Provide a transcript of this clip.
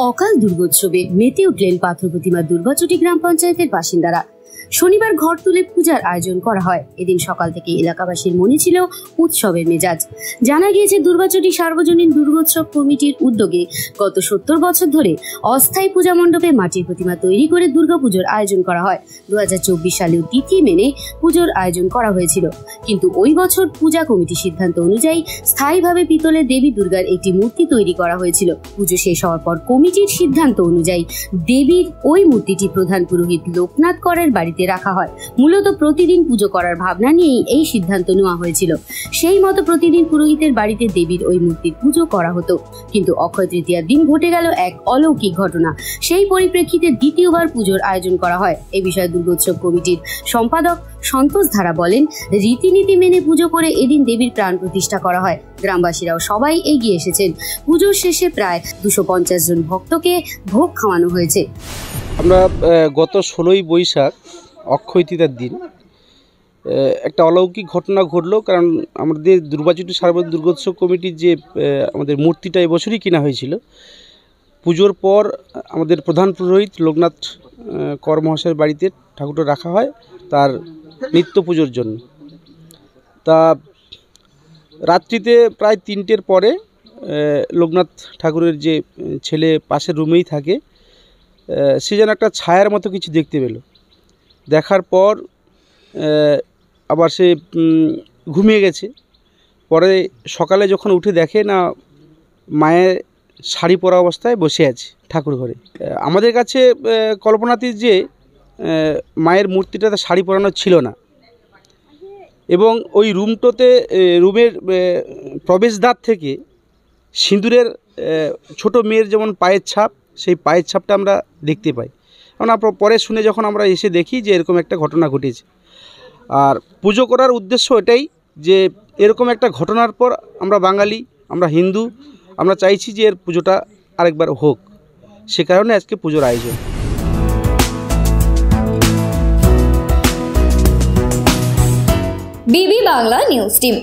অকাল দুর্গোৎসবে মেতে উঠলেন পাথর প্রতিমা দুর্গাচটি গ্রাম পঞ্চায়েতের বাসিন্দারা। শনিবার ঘর তুলে পূজার আয়োজন করা হয়। এদিন সকাল থেকে এলাকাবাসীর মনে ছিল উৎসবের মেজাজ। জানা গিয়েছে দুর্গাচটি সার্বজনীন দুর্গোৎসব কমিটির উদ্যোগে গত 70 বছর ধরে অস্থায়ী পূজা মণ্ডপে মাটির প্রতিমা তৈরি করে দুর্গাপুজোর আয়োজন করা হয়। 2024 সালেও তিথি মেনে পুজোর আয়োজন করা হয়েছিল, কিন্তু ওই বছর পূজা কমিটির সিদ্ধান্ত অনুযায়ী স্থায়ীভাবে পিতলের দেবী দুর্গার একটি মূর্তি তৈরি করা হয়েছিল। পুজো শেষ হওয়ার পর কমিটির সিদ্ধান্ত অনুযায়ী দেবীর ওই মূর্তিটি প্রধান পুরোহিত লোকনাথ করের বাড়িতে রাখা হয়। মূলত প্রতিদিন পুজো করার ভাবনা নিয়েই এই সিদ্ধান্ত নেওয়া হয়েছিল। সেই মতো প্রতিদিন পুরোহিতের বাড়িতে দেবীর ওই মূর্তির পুজো করা হতো, কিন্তু অক্ষয় তৃতীয়ার দিন ঘটে গেল এক অলৌকিক ঘটনা। সেই পরিপ্রেক্ষিতে দ্বিতীয়বার পুজোর আয়োজন করা হয়। এই বিষয়ে দুর্গোৎসব কমিটির সম্পাদক সন্তোষ ধারা বলেন, রীতিনীতি মেনে পুজো করে এদিন দেবীর প্রাণ প্রতিষ্ঠা করা হয়। গ্রামবাসীরাও সবাই এগিয়ে এসেছেন। পুজোর শেষে প্রায় 250 জন ভক্তকে ভোগ খাওয়ানো হয়েছে। আমরা গত 16ই বৈশাখ অক্ষয় তৃতীয়ার দিন একটা অলৌকিক ঘটনা ঘটলো। কারণ আমাদের দুর্গাচটি সার্বজনীন দুর্গোৎসব কমিটির যে আমাদের মূর্তিটা এবছরই কেনা হয়েছিল, পুজোর পর আমাদের প্রধান পুরোহিত লোকনাথ কর মহাশয়ের বাড়িতে ঠাকুরটা রাখা হয় তার নিত্য পুজোর জন্য। তা রাত্রিতে প্রায় 3টের পরে লোকনাথ ঠাকুরের যে ছেলে পাশের রুমেই থাকে, সে যেন একটা ছায়ার মতো কিছু দেখতে পেল। দেখার পর আবার সে ঘুমিয়ে গেছে। পরে সকালে যখন উঠে দেখে না, মায়ের শাড়ি পরা অবস্থায় বসে আছে ঠাকুর ঘরে। আমাদের কাছে কল্পনাতীত যে মায়ের মূর্তিটাতে শাড়ি পরানো ছিল না, এবং ওই রুমের প্রবেশদ্বার থেকে সিঁদুরের ছোট মেয়ের যেমন পায়ের ছাপ, সেই পায়ের ছাপটা আমরা দেখতে পাই। কারণ পরে শুনে যখন আমরা এসে দেখি যে এরকম একটা ঘটনা ঘটেছে। আর পুজো করার উদ্দেশ্য এটাই যে এরকম একটা ঘটনার পর আমরা বাঙালি, আমরা হিন্দু, আমরা চাইছি যে এর পুজোটা আরেকবার হোক। সে কারণে আজকে পুজোর আয়োজন। বিবি বাংলা নিউজ টিম।